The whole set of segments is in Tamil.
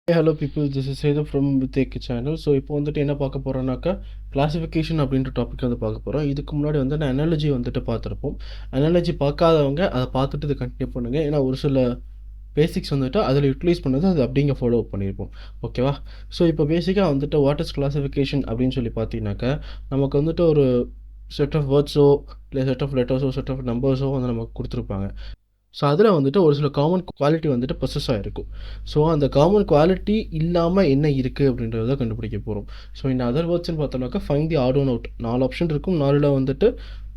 Hey, hello people, this is Sedu from Viteke channel. So இப்போ வந்துட்டு என்ன பார்க்க போகிறோம்னாக்கா கிளாசிஃபிகேஷன் அப்படின்ற டாபிக் வந்து பார்க்க போகிறோம். இதுக்கு முன்னாடி வந்து நான் அனாலஜி வந்துட்டு பார்த்துருப்போம். அனாலஜி பார்க்காதவங்க அதை பார்த்துட்டு இது கண்டினியூ பண்ணுங்கள். ஏன்னா ஒரு சில பேசிக்ஸ் வந்துட்டு அதில் யூட்டிலைஸ் பண்ணது அது அப்படிங்க ஃபாலோ அப் பண்ணியிருப்போம். ஓகேவா? ஸோ இப்போ பேசிக்காக வந்துட்டு வாட் இஸ் கிளாசிஃபிகேஷன் அப்படின்னு சொல்லி பார்த்தீங்கன்னாக்கா நமக்கு வந்துட்டு ஒரு செட் ஆஃப் வேர்ட்ஸோ இல்லை செட் ஆஃப் லெட்டர்ஸோ செட் ஆஃப் நம்பர்ஸோ வந்து நமக்கு கொடுத்துருப்பாங்க. ஸோ அதில் வந்துட்டு ஒரு சில காமன் குவாலிட்டி வந்துட்டு பொசஸ் ஆகிருக்கும். ஸோ அந்த காமன் குவாலிட்டி இல்லாமல் என்ன இருக்குது அப்படின்றத கண்டுபிடிக்க போகிறோம். ஸோ இந்த அதர் வேர்ட்ஸ்ன்னு பார்த்தோம்னாக்கா find the odd one out. 4 option இருக்கும். 4ல் வந்துட்டு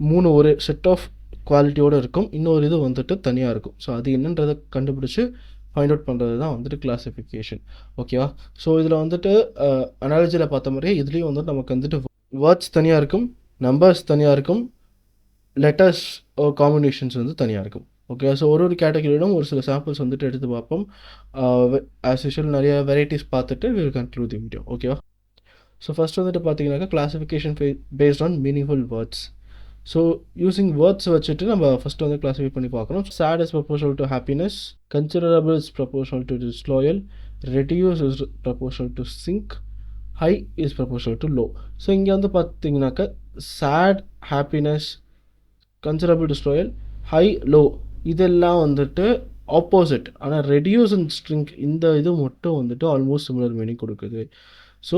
3 ஒரு செட் ஆஃப் குவாலிட்டியோடு இருக்கும், இன்னொரு இது வந்துட்டு தனியாக இருக்கும். ஸோ அது என்னன்றதை கண்டுபிடிச்சி ஃபைண்ட் அவுட் பண்ணுறது தான் வந்துட்டு கிளாஸிஃபிகேஷன். ஓகேவா? ஸோ இதில் வந்துட்டு அனாலஜியில் பார்த்த மாதிரியே இதுலேயும் வந்துட்டு நமக்கு வந்துட்டு வேர்ட்ஸ் தனியாக இருக்கும், நம்பர்ஸ் தனியாக இருக்கும், லெட்டர்ஸ் காம்பினேஷன்ஸ் வந்து தனியாக இருக்கும். ஓகே, ஸோ ஒரு கேட்டகரியிலும் ஒரு சில சாம்பிள்ஸ் வந்துட்டு எடுத்து பார்ப்போம். ஆஸ் யூஷுவல் நிறைய வெரைட்டிஸ் பார்த்துட்டு வில் கன்க்ளூட் தி வீடியோ. ஓகேவா? ஸோ ஃபஸ்ட் வந்துட்டு பார்த்தீங்கன்னாக்கா classification based on meaningful words. So using words வச்சுட்டு நம்ம ஃபஸ்ட்டு வந்து கிளாஸிஃபை பண்ணி பார்க்குறோம். Sad is proportional to happiness, considerable is proportional to disloyal, reduce is proportional to sink, high is proportional to low. So இங்கே வந்து பார்த்தீங்கன்னாக்கா சேட், ஹாப்பினஸ், கன்சிடரபிள் டிஸ்ட்ராயல், ஹை, லோ இதெல்லாம் வந்துட்டு ஆப்போசிட். ஆனால் ரெடியூஸ் அண்ட் ஸ்ட்ரிங்க் இந்த இது மட்டும் வந்துட்டு ஆல்மோஸ்ட் சிமிலர் மீனிங் கொடுக்குது. So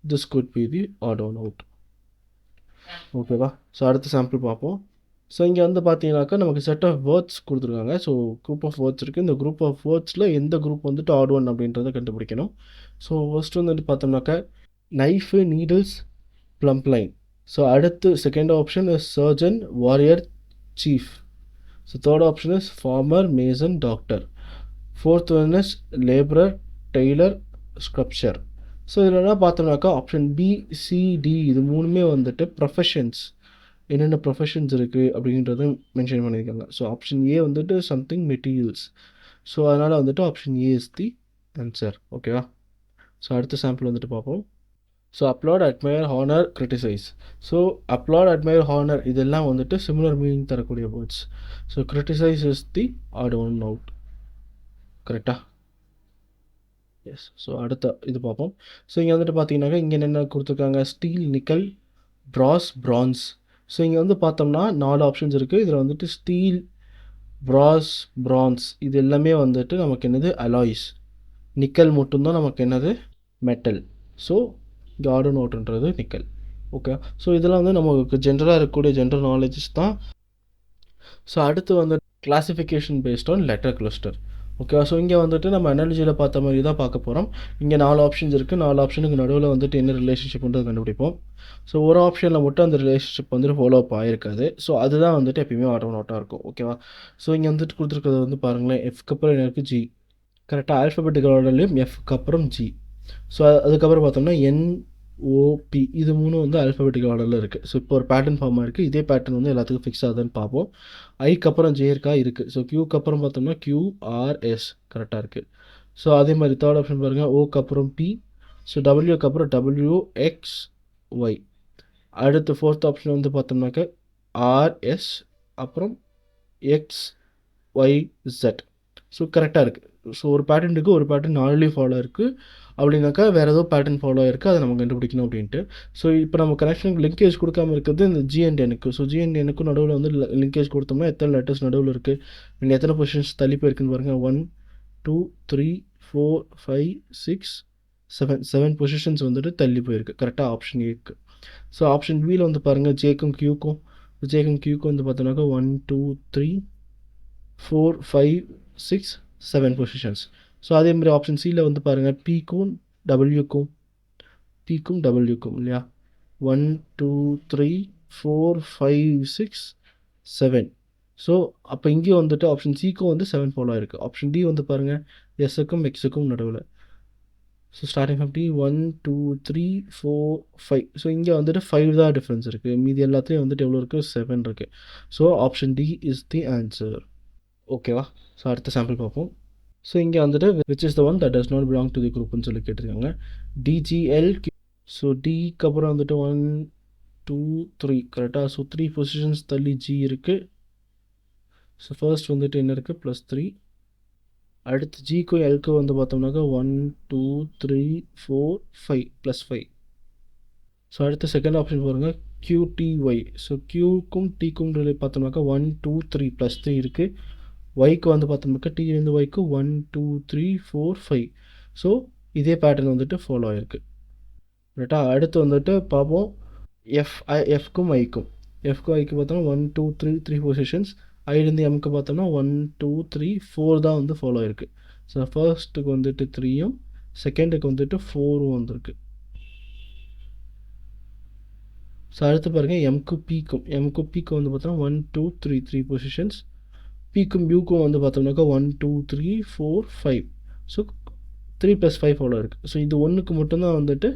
this could be the odd one out. ஓகேவா? ஸோ அடுத்த சாம்பிள் பார்ப்போம். ஸோ இங்கே வந்து பார்த்தீங்கன்னாக்கா நமக்கு செட் ஆஃப் வேர்ட்ஸ் கொடுத்துருக்காங்க. ஸோ குரூப் ஆஃப் வேர்ட்ஸ் இருக்குது. இந்த குரூப் ஆஃப் வேர்ட்ஸில் எந்த குரூப் வந்துட்டு ஆட் ஒன் அப்படின்றத கண்டுபிடிக்கணும். ஸோ ஃபர்ஸ்ட் வந்துட்டு பார்த்தோம்னாக்கா knife, needles, plumb line. So அடுத்து second option is surgeon, warrior, chief. So third option is farmer, mason, doctor. Fourth one is laborer, tailor, sculpture. So இதில் என்ன பார்த்தோம்னாக்கா ஆப்ஷன் பி, சி, டி இது மூணுமே வந்துட்டு ப்ரொஃபஷன்ஸ், என்னென்ன ப்ரொஃபஷன்ஸ் இருக்குது அப்படின்றத மென்ஷன் பண்ணியிருக்காங்க. ஸோ ஆப்ஷன் ஏ வந்துட்டு சம்திங் மெட்டீரியல்ஸ். ஸோ அதனால் வந்துட்டு option A is the answer. ஓகேவா? ஸோ அடுத்த சாம்பிள் வந்துட்டு பார்ப்போம். So applaud, admire, honour, criticise. So applaud, admire, honour இதெல்லாம் வந்துட்டு சிமிலர் மீனிங் தரக்கூடிய words. So criticise is the odd one out. கரெக்டாக? எஸ். ஸோ அடுத்த இது பார்ப்போம். ஸோ இங்கே வந்துட்டு பார்த்தீங்கன்னாக்கா இங்கே என்னென்ன கொடுத்துருக்காங்க, ஸ்டீல், நிக்கல், ப்ராஸ், பிரான்ஸ். ஸோ இங்கே வந்து பார்த்தோம்னா 4 ஆப்ஷன்ஸ் இருக்குது. இதில் வந்துட்டு ஸ்டீல், ப்ராஸ், பிரான்ஸ் இது எல்லாமே வந்துட்டு நமக்கு என்னது அலாய்ஸ். நிக்கல் மட்டும்தான் நமக்கு என்னது மெட்டல். ஸோ கார்டன் ஓட்டுன்றது நிக்கல். ஓகே, ஸோ இதெல்லாம் வந்து நமக்கு ஜென்ரலாக இருக்கக்கூடிய ஜென்ரல் நாலேஜஸ் தான். ஸோ அடுத்து வந்து classification based on letter cluster. Okay, so இங்கே வந்துட்டு நம்ம அனாலஜியில் பார்த்த மாதிரி தான் பார்க்க போகிறோம். இங்கே 4 ஆப்ஷன்ஸ் இருக்குது. 4 ஆப்ஷனுக்கு நடுவில் வந்துட்டு என்ன ரிலேஷன்ஷிப்ன்றது கண்டுபிடிப்போம். ஸோ ஒரு ஆப்ஷனில் மட்டும் அந்த ரிலேஷன்ஷிப் வந்துட்டு ஃபாலோ அப் ஆகிருக்காது. ஸோ அதுதான் வந்துட்டு எப்பயுமே ஆட்டோனாட்டாக இருக்கும். ஓகேவா? ஸோ இங்கே வந்துட்டு கொடுத்துருக்கிறது வந்து பாருங்களேன், எஃப்க்கு அப்புறம் என்ன இருக்குது, ஜி. கரெக்டாக ஆல்ஃபபெட்டிக்கல் ஆர்டர்லேயும் எஃப்க்கு அப்புறம் ஜி. ஸோ அதுக்கப்புறம் பார்த்தோம்னா என்ஓபி இது மூணும் வந்து ஆல்ஃபபெட்டிக்கல் ஆர்டரில் இருக்குது. ஸோ இப்போ ஒரு பேட்டர்ன் ஃபார்ம் இருக்குது. இதே பேட்டர்ன் வந்து எல்லாத்துக்கும் ஃபிக்ஸ் ஆகுதுன்னு பார்ப்போம். ஐக்கு அப்புறம் ஜே இருக்கா, இருக்குது. ஸோ கியூக்கு அப்புறம் பார்த்தோம்னா கியூஆர்எஸ் கரெக்டாக இருக்குது. ஸோ அதே மாதிரி தேர்ட் ஆப்ஷன் பாருங்கள், ஓக்கு அப்புறம் பி. ஸோ டபிள்யூக்கு அப்புறம் டபிள்யூஎக்ஸ்ஒய். அடுத்து ஃபோர்த் ஆப்ஷன் வந்து பார்த்தோம்னாக்க ஆர்எஸ் அப்புறம் எக்ஸ்ஒய்இசட். ஸோ கரெக்டாக இருக்குது. ஸோ ஒரு பேட்டர்ன் இருக்குது, ஒரு பேட்டர்ன் நாலுலேயும் ஃபாலோ இருக்குது அப்படின்னாக்கா வேறு ஏதோ பேட்டர்ன் ஃபாலோ இருக்குது, அதை நம்ம கண்டுபிடிக்கணும் அப்படின்ட்டு. ஸோ இப்போ நம்ம கனெக்ஷனுக்கு லிங்கேஜ் கொடுக்காமல் இருக்கிறது இந்த ஜிஎன்டிஎனுக்கு. ஸோ ஜிஎன்டிஎனுக்கும் நடுவில் வந்து லிங்கேஜ் கொடுத்தோம்னா எத்தனை லெட்டர்ஸ் நடுவில் இருக்குது, நீங்கள் எத்தனை பொசிஷன்ஸ் தள்ளி போயிருக்குன்னு பாருங்கள். 1 2 3 4 5 6 7 பொசிஷன்ஸ் வந்துட்டு தள்ளி போயிருக்கு. கரெக்டாக ஆப்ஷன் ஏக்கு. ஸோ ஆப்ஷன் பியில் வந்து பாருங்கள், ஜேக்கும் கியூக்கும் வந்து பார்த்தோன்னாக்கா 1 2 3 4 5 6 7 பொசிஷன்ஸ். ஸோ அதே மாதிரி ஆப்ஷன் சியில் வந்து பாருங்கள், பிக்கும் டபிள்யூக்கும் இல்லையா, 1 2 3 4 5 6 7. ஸோ அப்போ இங்கேயும் வந்துட்டு ஆப்ஷன் சிக்கும் வந்து 7 ஃபாலோ இருக்குது. ஆப்ஷன் டி வந்து பாருங்கள், எஸ்ஸுக்கும் எக்ஸுக்கும் நடுவில். So starting from T 1 2 3 4 5. So இங்கே வந்துட்டு 5 தான் டிஃப்ரென்ஸ் இருக்குது. மீதி எல்லாத்துலேயும் வந்துட்டு எவ்வளோ இருக்குது, 7 இருக்குது. So option D is the answer. ஓகேவா? ஸோ அடுத்த சாம்பிள் பார்ப்போம். ஸோ இங்கே வந்துட்டு which is the one that does not belong to the குரூப்னு சொல்லி கேட்டிருக்காங்க. டிஜிஎல். ஸோ டிக்கு அப்புறம் வந்துட்டு 1 2 3 கரெக்டாக. ஸோ 3 பொசிஷன்ஸ் தள்ளி ஜி இருக்குது. ஸோ ஃபர்ஸ்ட் வந்துட்டு என்ன இருக்குது, +3. அடுத்து ஜிக்கும் எல்க்கும் வந்து பார்த்தோம்னாக்கா 1 2 3 4 5 ப்ளஸ் 5. ஸோ அடுத்து செகண்ட் ஆப்ஷன் பாருங்கள் QTY. ஸோ க்யூக்கும் டிக்கும் பார்த்தோம்னாக்கா 1 2 3 ப்ளஸ் 3 இருக்குது. ஒய்க்கு வந்து பார்த்தோம்னாக்கா டிலேருந்து ஒய்க்கு 1 2 3 4 5. ஸோ இதே பேட்டர்ன் வந்துட்டு ஃபாலோ ஆகிருக்கு. ரைட்டா, அடுத்து வந்துட்டு பார்ப்போம் எஃப்க்கும் ஐக்கும். எஃப்க்கும் ஐக்கு பார்த்தோம்னா 1 2 3 3 பொசிஷன்ஸ். ஐலேருந்து எம்க்கு பார்த்தோம்னா 1 2 3 4 தான் வந்து ஃபாலோ ஆயிருக்கு. ஸோ ஃபர்ஸ்ட்டுக்கு வந்துட்டு 3யும் செகண்டுக்கு வந்துட்டு 4ம் வந்திருக்கு. ஸோ அடுத்து பாருங்கள் எம்க்கும் பிக்கும் வந்து பார்த்தோம்னா 1 2 3 3 பொசிஷன்ஸ். பிக்கும் யூக்கும் வந்து பார்த்தோம்னாக்கா 1 2 3 4 5. ஸோ 3 + 5 ஃபாலோ இருக்குது. ஸோ இது ஒன்றுக்கு மட்டும்தான் வந்துட்டு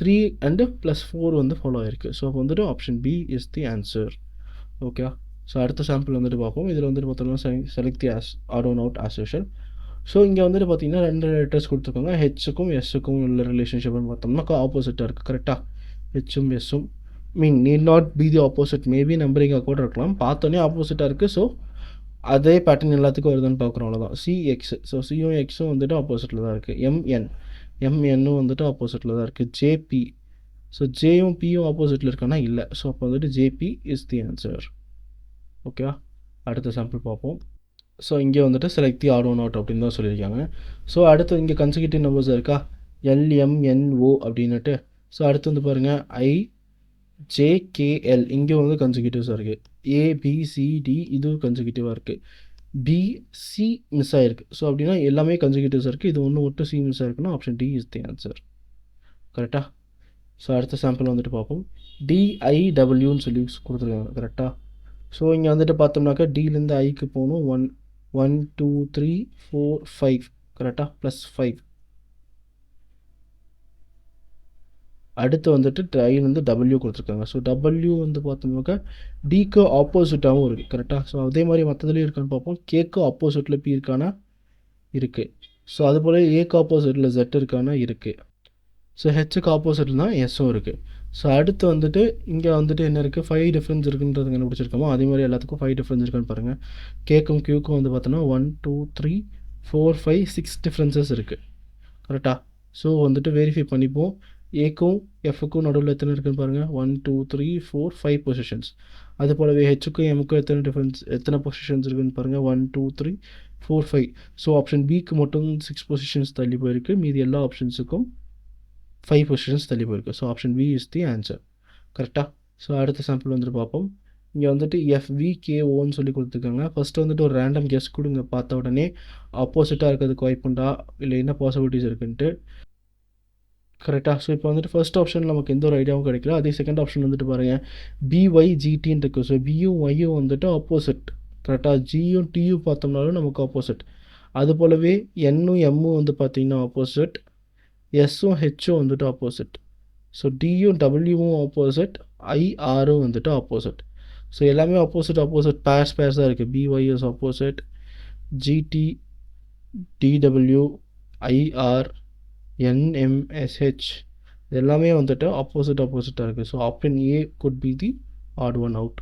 3 அண்டு ப்ளஸ் 4 வந்து ஃபாலோ ஆயிருக்கு. ஸோ அப்போ வந்துட்டு option B is the answer. Okay, so அடுத்த சாம்பிள் வந்துட்டு பார்ப்போம். இதில் வந்துட்டு பார்த்தோம்னா select the odd one out as usual. So இங்கே வந்துட்டு பார்த்தீங்கன்னா 2 லெட்டர்ஸ் கொடுத்துருக்காங்க. ஹெச்சுக்கும் எஸ்ஸுக்கும் உள்ள ரிலேஷன்ஷிப்னு பார்த்தோம்னா ஆப்போசிட்டாக இருக்குது. கரெக்டாக, ஹெச்சும் எஸ்ஸும் need not be the opposite, maybe நம்பரிங்காக கூட இருக்கலாம். பார்த்தோன்னே ஆப்போசிட்டாக இருக்குது. ஸோ அதே பேட்டர்ன் எல்லாத்துக்கும் வருதுன்னு பார்க்குறோம், அவ்வளோதான். சிஎக்ஸ், ஸோ சியும் எக்ஸும் வந்துட்டு ஆப்போசிட்டில் தான் இருக்குது. எம்என்னும் வந்துட்டு ஆப்போசிட்டில் தான் இருக்குது. ஜேபி, ஸோ ஜேயும் பியும் ஆப்போசிட்டில் இருக்கானா இல்லை. ஸோ அப்போ வந்துட்டு ஜேபி இஸ் தி ஆன்சர். ஓகேவா, அடுத்த சாம்பிள் பார்ப்போம். ஸோ இங்கே வந்துட்டு select the odd one out அப்படின்னு தான் சொல்லியிருக்காங்க. ஸோ அடுத்து இங்கே கன்சிக்யூட்டிவ் நம்பர்ஸ் இருக்கா, LMNO அப்படின்னுட்டு. ஸோ அடுத்து வந்து பாருங்கள் IJKL, இங்கே வந்து கன்சிக்யூட்டிவ்ஸாக இருக்குது. ABCD இதுவும் கன்சிக்யூட்டிவாக இருக்குது. BC மிஸ் ஆகிருக்கு. ஸோ அப்படின்னா எல்லாமே கன்சிக்யூட்டிவ்ஸாக இருக்குது. இது ஒன்று மட்டும் C மிஸ் ஆகிருக்குன்னா option D is the answer. கரெக்டாக. ஸோ அடுத்த சாம்பிள் வந்துட்டு பார்ப்போம். DIWன்னு சொல்லி கொடுத்துருக்காங்க. கரெக்டாக. ஸோ இங்கே வந்துட்டு பார்த்தோம்னாக்கா டிலேருந்து ஐக்கு போகணும். 1 2 3 4 5. கரெக்டாக, ப்ளஸ் 5. அடுத்து வந்துட்டு ஐலேருந்து டபிள்யூ கொடுத்துருக்காங்க. ஸோ டபிள்யூ வந்து பார்த்தோம்னாக்கா டிக்கு ஆப்போசிட்டாகவும் இருக்குது. கரெக்டாக. ஸோ அதே மாதிரி மற்றதுலேயும் இருக்கான்னு பார்ப்போம். கேக்கு ஆப்போசிட்டில் பி இருக்கானா இருக்குது. ஸோ அதுபோல் ஏக்கு ஆப்போசிட்டில் Z இருக்கானா இருக்குது. ஸோ ஹெச்சுக்கு ஆப்போசிட்டில் தான் எஸ்ஸும் இருக்குது. ஸோ அடுத்து வந்துட்டு இங்கே வந்துட்டு என்ன இருக்குது, 5 டிஃப்ரென்ஸ் இருக்குன்றது கண்டுபிடிச்சிருக்கோமோ அதே மாதிரி எல்லாத்துக்கும் 5 டிஃப்ரென்ஸ் இருக்குன்னு பாருங்கள். கேக்கும் கியூக்கும் வந்து பார்த்தோன்னா 1 2 3 4 5 6 டிஃப்ரென்சஸ் இருக்குது. கரெக்டாக. ஸோ வந்துட்டு வெரிஃபை பண்ணிப்போம். ஏக்கும் எஃப்க்கும் நடுவில் எத்தனை இருக்குன்னு பாருங்கள். 1 2 3 4 5 பொசிஷன்ஸ். அது போலவே ஹெச்சுக்கும் எம்முக்கும் எத்தனை பொசிஷன்ஸ் இருக்குன்னு பாருங்கள். 1 2 3 4 5. ஸோ ஆப்ஷன் பிக்கு மட்டும் 6 பொசிஷன்ஸ் தள்ளி போயிருக்கு. மீதி எல்லா ஆப்ஷன்ஸுக்கும் 5 பொசிஷன்ஸ் தள்ளி போயிருக்கு. So option B is the answer. கரெக்டாக. ஸோ அடுத்த சாம்பிள் வந்துட்டு பார்ப்போம். இங்கே வந்துட்டு FVKOன்னு சொல்லி கொடுத்துருக்காங்க. ஃபஸ்ட்டு வந்துட்டு ஒரு ரேண்டம் கெஸ் கொடுங்க. பார்த்த உடனே ஆப்போசிட்டாக இருக்கிறதுக்கு வாய்ப்புண்டா இல்லை என்ன பாசிபிலிட்டிஸ் இருக்குன்ட்டு. கரெக்டாக. ஸோ இப்போ வந்துட்டு ஃபர்ஸ்ட் ஆப்ஷன் நமக்கு எந்த ஒரு ஐடியாவும் கிடைக்கல. அதே செகண்ட் ஆப்ஷன் வந்துட்டு பாருங்கள் BYGTன்னு இருக்குது. ஸோ பியும் ஒய்யும் வந்துட்டு ஆப்போசிட். கரெக்டாக. ஜியும் டியும் பார்த்தோம்னாலும் நமக்கு ஆப்போசிட். அது போலவே என்னும் எம்மும் வந்து பார்த்திங்கன்னா ஆப்போசிட். எஸ்ஸும் ஹெச்சும் வந்துட்டு ஆப்போசிட். ஸோ டியும் டபிள்யூவும் ஆப்போசிட். IRும் வந்துட்டு ஆப்போசிட். ஸோ எல்லாமே ஆப்போசிட் பேர்ஸாக இருக்குது. BYS opposite, GT DW IR NMSH எல்லாமே வந்துட்டு ஆப்போசிட்டாக இருக்குது. So option A could be the odd one out.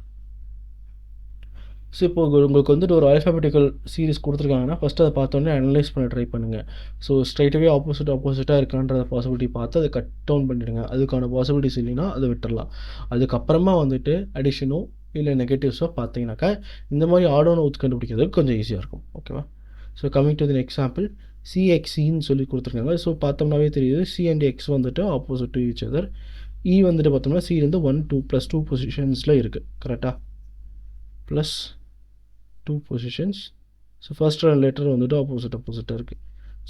So இப்போ உங்களுக்கு வந்துட்டு ஒரு ஆல்ஃபாபெட்டிக்கல் சீரிஸ் கொடுத்துருக்காங்கன்னா ஃபஸ்ட்டு அதை பார்த்தோன்னே அனலைஸ் பண்ண ட்ரை பண்ணுங்கள். ஸோ ஸ்ட்ரைட்டாகவே ஆப்போசிட்டாக இருக்கான்ற பாசிபிலிட்டி பார்த்து அதை கட் டவுன் பண்ணிவிடுங்க. அதுக்கான பாசிபிலிட்டிஸ் இல்லைன்னா அதை விட்டுடலாம். அதுக்கப்புறமா வந்துட்டு அடிஷனோ இல்லை நெகட்டிவ்ஸோ பார்த்தீங்கன்னாக்கா இந்த மாதிரி ஆட் ஒன் அவுட் கண்டுபிடிக்கிறதுக்கு கொஞ்சம் ஈஸியாக இருக்கும். ஓகேவா. So coming to the example CXCன்னு சொல்லி கொடுத்துருக்காங்க. ஸோ பார்த்தோம்னாவே தெரியுது C அண்ட் X வந்துட்டு opposite to each other. E வந்துட்டு பார்த்தோம்னா Cலேருந்து 1 2 +2 பொசிஷன்ஸில் இருக்குது. கரெக்டாக, plus 2 positions. So first letter வந்துட்டு ஆப்போசிட்டாக இருக்குது.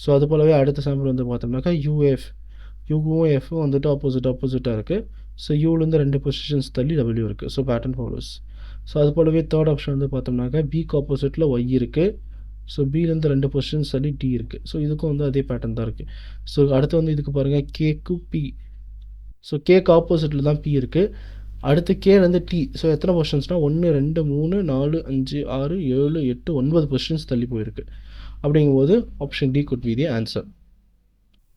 ஸோ அது போலவே அடுத்த சாம்பிள் வந்து பார்த்தோம்னாக்கா யூவும் எஃப்பும் வந்துட்டு ஆப்போசிட்டாக இருக்குது. ஸோ யூலேருந்து 2 பொசிஷன்ஸ் தள்ளி W இருக்குது. So pattern follows. ஸோ அது போலவே தேர்ட் ஆப்ஷன் வந்து பார்த்தோம்னாக்கா பிக்கு ஆப்போசிட்டில் Y இருக்குது. ஸோ பிலேருந்து 2 பொசிஷன்ஸ் தள்ளி D இருக்குது. ஸோ இதுக்கும் வந்து அதே பேட்டர்ன் தான் இருக்குது. ஸோ அடுத்து வந்து இதுக்கு பாருங்கள் கேக்கு P. ஸோ கேக்கு ஆப்போசிட்டில் தான் P இருக்குது. அடுத்து கேலேருந்து T. ஸோ எத்தனை பொசிஷன்ஸ்னால் 1 2 3 4 5 6 7 8 9 பொசிஷன்ஸ் தள்ளி போயிருக்கு. அப்படிங்கும்போது option D could be the answer.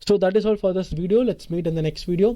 So that is all for this video. Let's meet in the next video.